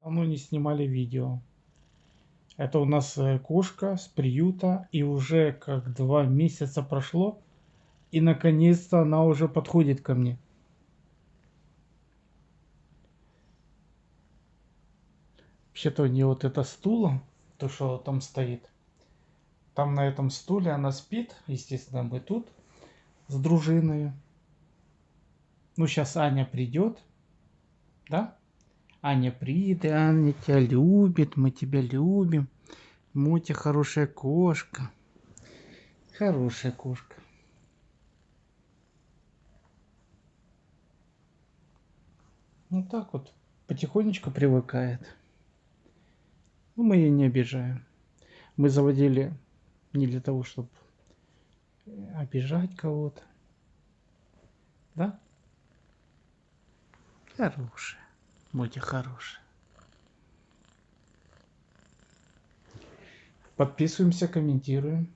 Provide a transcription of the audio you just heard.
давно не снимали видео. Это у нас кошка с приюта, и уже как 2 месяца прошло, и наконец-то она уже подходит ко мне. Вообще-то у нее вот это стул, то, что там стоит, там на этом стуле она спит, естественно, мы тут с дружиной. Ну, сейчас Аня придет, да? Аня придет, Аня тебя любит, мы тебя любим. Мотя хорошая кошка. Хорошая кошка. Ну так вот, потихонечку привыкает. Ну, мы ее не обижаем. Мы заводили не для того, чтобы обижать кого-то. Да? Хорошая. Мотя хорошая. Подписываемся, комментируем.